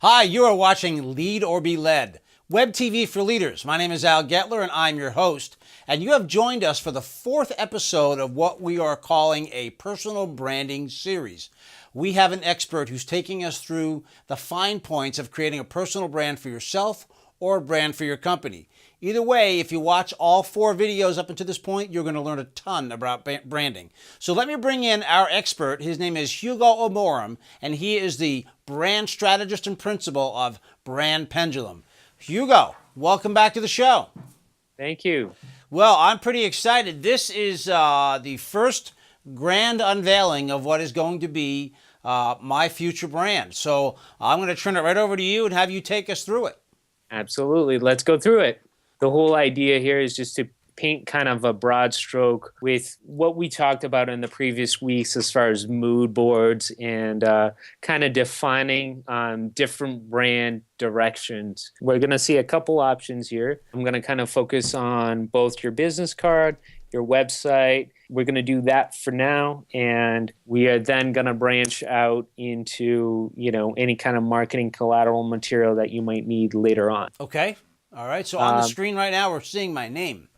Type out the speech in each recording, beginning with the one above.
Hi, you are watching Lead or Be Led, Web TV for Leaders. My name is Al Getler and I'm your host. And you have joined us for the fourth episode of what we are calling a personal branding series. We have an expert who's taking us through the fine points of creating a personal brand for yourself or a brand for your company. Either way, if you watch all four videos up until this point, you're going to learn a ton about branding. So let me bring in our expert. His name is Hugo Armorim, and he is the brand strategist and principal of Brandpendulum. Hugo, welcome back to the show. Thank you. Well, I'm pretty excited. This is the first grand unveiling of what is going to be my future brand. So I'm going to turn it right over to you and have you take us through it. Absolutely. Let's go through it. The whole idea here is just to paint kind of a broad stroke with what we talked about in the previous weeks as far as mood boards and kind of defining different brand directions. We're going to see a couple options here. I'm going to kind of focus on both your business card, your website. We're going to do that for now, and we are then going to branch out into, any kind of marketing collateral material that you might need later on. Okay. All right. So on the screen right now, we're seeing my name.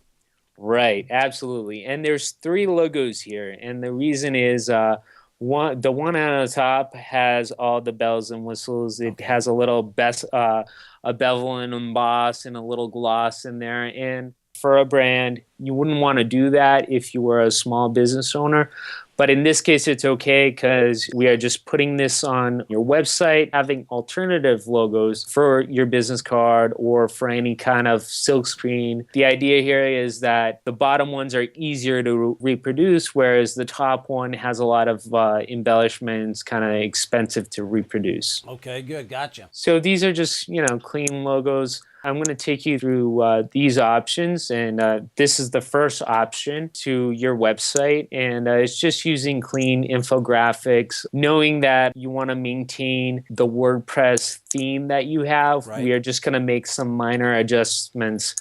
Right. Absolutely. And there's three logos here, and the reason is the one on the top has all the bells and whistles. It has a little a bevel and emboss and a little gloss in there, and for a brand, you wouldn't want to do that if you were a small business owner. But in this case, it's okay because we are just putting this on your website, having alternative logos for your business card or for any kind of silk screen. The idea here is that the bottom ones are easier to reproduce, whereas the top one has a lot of embellishments, kind of expensive to reproduce. Okay, good. Gotcha. So these are just, clean logos. I'm going to take you through these options, and this is the first option to your website, and it's just using clean infographics, knowing that you want to maintain the WordPress theme that you have. Right. We are just going to make some minor adjustments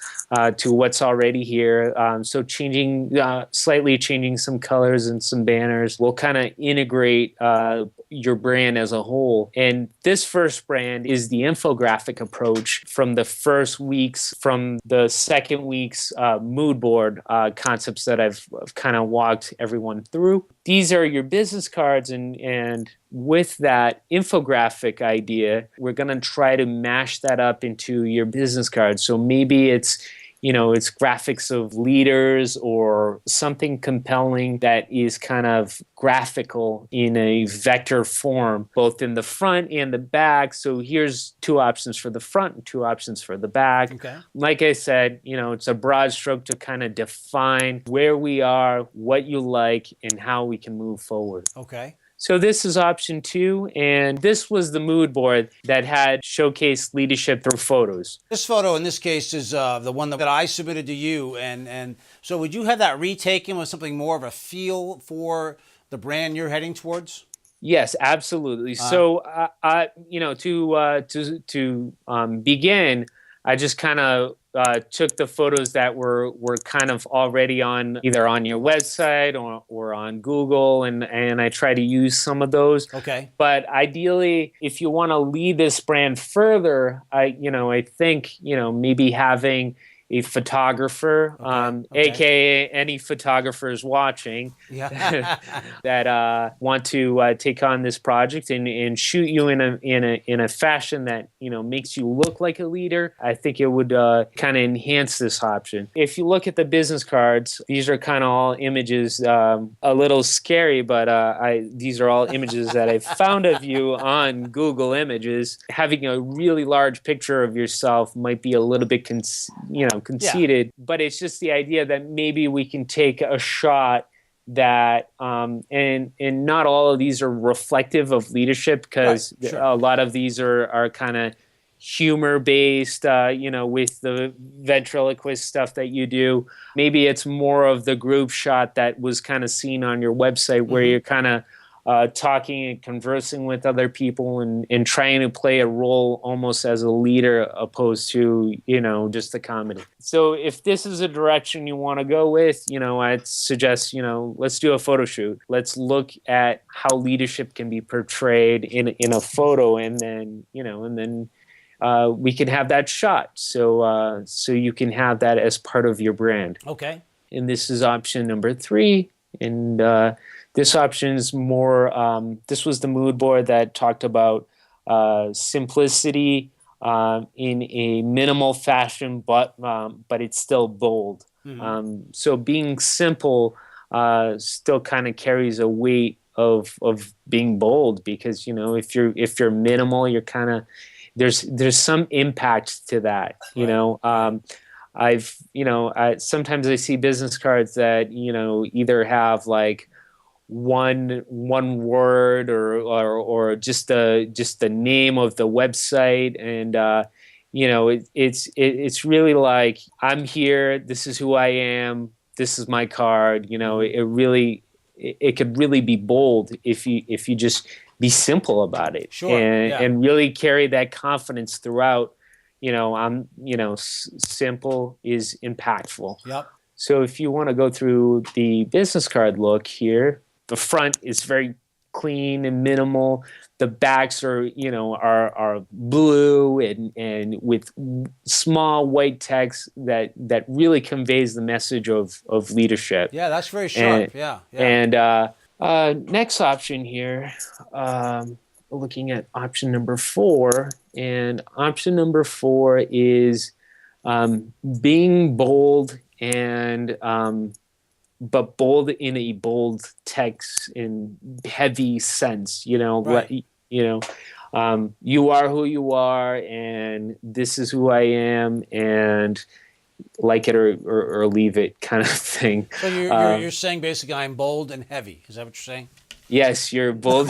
to what's already here. So slightly changing some colors and some banners will kind of integrate your brand as a whole. And this first brand is the infographic approach from the first week's, from the second week's mood board concepts that I've kind of walked everyone through. These are your business cards, and with that infographic idea, we're going to try to mash that up into your business card. So maybe it's graphics of leaders or something compelling that is kind of graphical in a vector form, both in the front and the back. So here's two options for the front and two options for the back. Okay. Like I said, it's a broad stroke to kind of define where we are, what you like, and how we can move forward. Okay. So this is option 2, and this was the mood board that had showcased leadership through photos. This photo in this case is the one that I submitted to you, and so would you have that retaken with something more of a feel for the brand you're heading towards? Yes, absolutely. So, to begin, I just kind of took the photos that were kind of already on either on your website or on Google, and I try to use some of those. Okay. But ideally, if you want to lead this brand further, I think maybe having a photographer, aka any photographers watching, that want to take on this project and shoot you in a fashion that makes you look like a leader. I think it would kind of enhance this option. If you look at the business cards, these are kind of all images, a little scary, but these are all images that I found of you on Google Images. Having a really large picture of yourself might be a little bit conceited, but it's just the idea that maybe we can take a shot that and not all of these are reflective of leadership, because Right, sure. a lot of these are kind of humor based, with the ventriloquist stuff that you do. Maybe it's more of the group shot that was kind of seen on your website, where you're kind of talking and conversing with other people and trying to play a role almost as a leader opposed to, just a comedy. So if this is a direction you want to go with, I'd suggest, let's do a photo shoot. Let's look at how leadership can be portrayed in a photo, and then, we can have that shot. So you can have that as part of your brand. Okay. And this is option number 3. And this option is more, this was the mood board that talked about simplicity in a minimal fashion, but it's still bold. Mm-hmm. So being simple still kind of carries a weight of being bold, because if you're minimal, you're kind of there's some impact to that. Sometimes I see business cards that either have like one word or just the name of the website, and it's really like, I'm here, this is who I am, this is my card. It could really be bold if you just be simple about it. Sure. And really carry that confidence throughout. Simple is impactful. Yep. So if you want to go through the business card look here, the front is very clean and minimal. The backs are blue and with small white text that really conveys the message of leadership. Yeah, that's very sharp. And next option here, looking at option number 4, and option number 4 is being bold, and but bold in a bold text in heavy sense. Right. You are who you are, and this is who I am, and like it or leave it kind of thing. So you're saying basically I'm bold and heavy. Is that what you're saying? Yes, you're bold.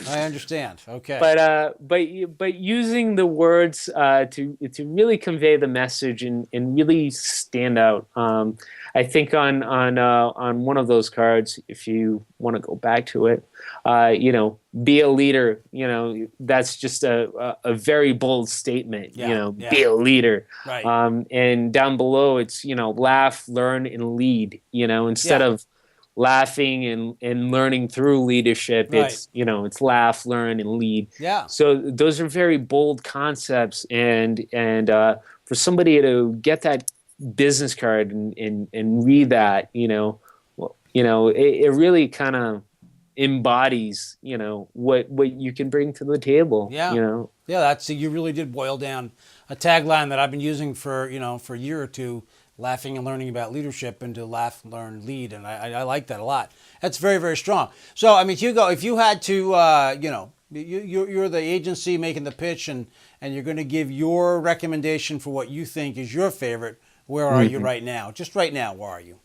I understand. Okay. But using the words to really convey the message and really stand out. I think on one of those cards, if you want to go back to it, be a leader. That's just a very bold statement. Yeah. Be a leader. Right. And down below, it's laugh, learn, and lead. Instead of laughing and learning through leadership, right. It's laugh, learn, and lead. Yeah. So those are very bold concepts, and for somebody to get that business card and read that, it really kind of embodies what you can bring to the table. Yeah. Yeah, you really did boil down a tagline that I've been using for a year or two. Laughing and learning about leadership, into laugh, learn, lead. And I like that a lot. That's very, very strong. So, I mean, Hugo, if you had to, you're the agency making the pitch, and you're going to give your recommendation for what you think is your favorite, where are you right now? Just right now, where are you?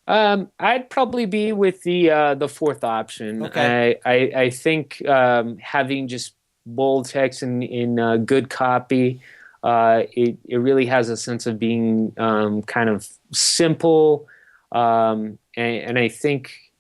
I'd probably be with the fourth option. Okay. I think having just bold text in good copy, it really has a sense of being kind of simple, and I think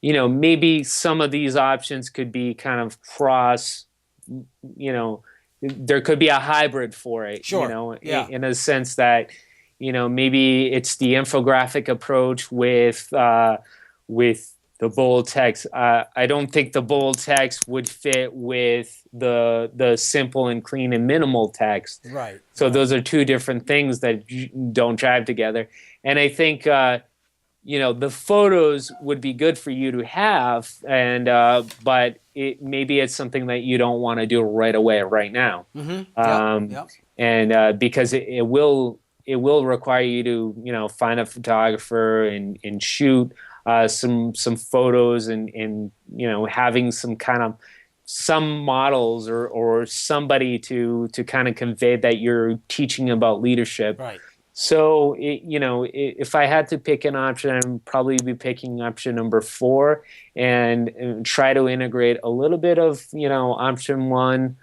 maybe some of these options could be kind of cross. There could be a hybrid for it. Sure. In a sense that maybe it's the infographic approach with the bold text. I don't think the bold text would fit with the simple and clean and minimal text. Right. So those are two different things that don't jive together. And I think the photos would be good for you to have, and but maybe it's something that you don't want to do right away, right now. Mm-hmm. Yep. And because it will require you to find a photographer and shoot some photos and having some models or somebody to kind of convey that you're teaching about leadership. Right. So if I had to pick an option, I'd probably be picking option number 4 and try to integrate a little bit of option 1.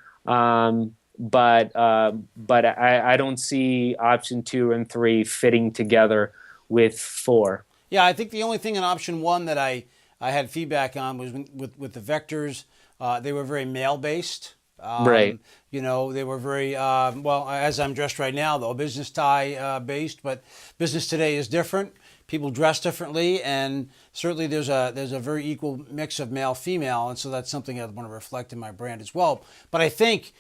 But I don't see option 2 and 3 fitting together with 4. Yeah, I think the only thing in option 1 that I I had feedback on was with the vectors. They were very male based. Right. You know, they were very well, as I'm dressed right now, though, business tie based. But business today is different. People dress differently, and certainly there's a very equal mix of male female, and so that's something I want to reflect in my brand as well. But I think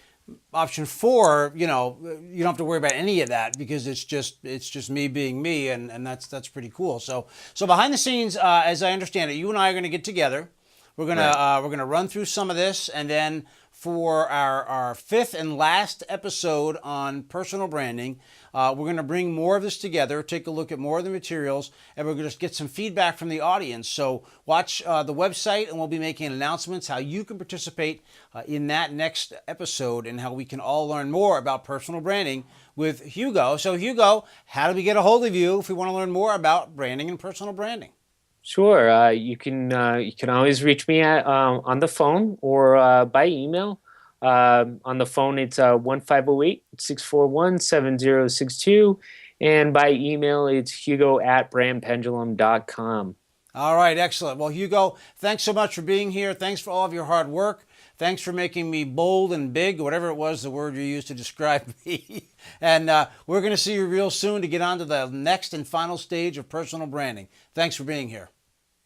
option 4, you know, you don't have to worry about any of that because it's just me being me, and that's pretty cool. So behind the scenes, as I understand it, you and I are going to get together. We're gonna run through some of this, and then for our 5th and last episode on personal branding, we're going to bring more of this together, take a look at more of the materials, and we're going to get some feedback from the audience. So watch the website, and we'll be making announcements how you can participate in that next episode and how we can all learn more about personal branding with Hugo. So Hugo, how do we get a hold of you if we want to learn more about branding and personal branding? Sure. You can always reach me at on the phone or by email. On the phone, it's 1-508-641-7062, and by email, it's hugo@brandpendulum.com. All right, excellent. Well, Hugo, thanks so much for being here. Thanks for all of your hard work. Thanks for making me bold and big, whatever it was the word you used to describe me. And we're going to see you real soon to get on to the next and final stage of personal branding. Thanks for being here.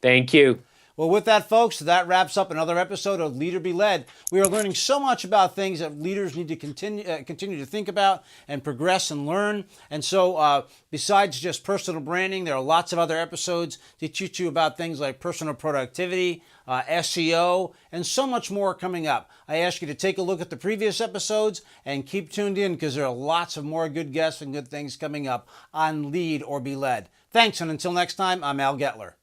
Thank you. Well, with that, folks, that wraps up another episode of Leader Be Led. We are learning so much about things that leaders need to continue to think about and progress and learn. And so besides just personal branding, there are lots of other episodes to teach you about things like personal productivity, SEO, and so much more coming up. I ask you to take a look at the previous episodes and keep tuned in because there are lots of more good guests and good things coming up on Lead or Be Led. Thanks, and until next time, I'm Al Getler.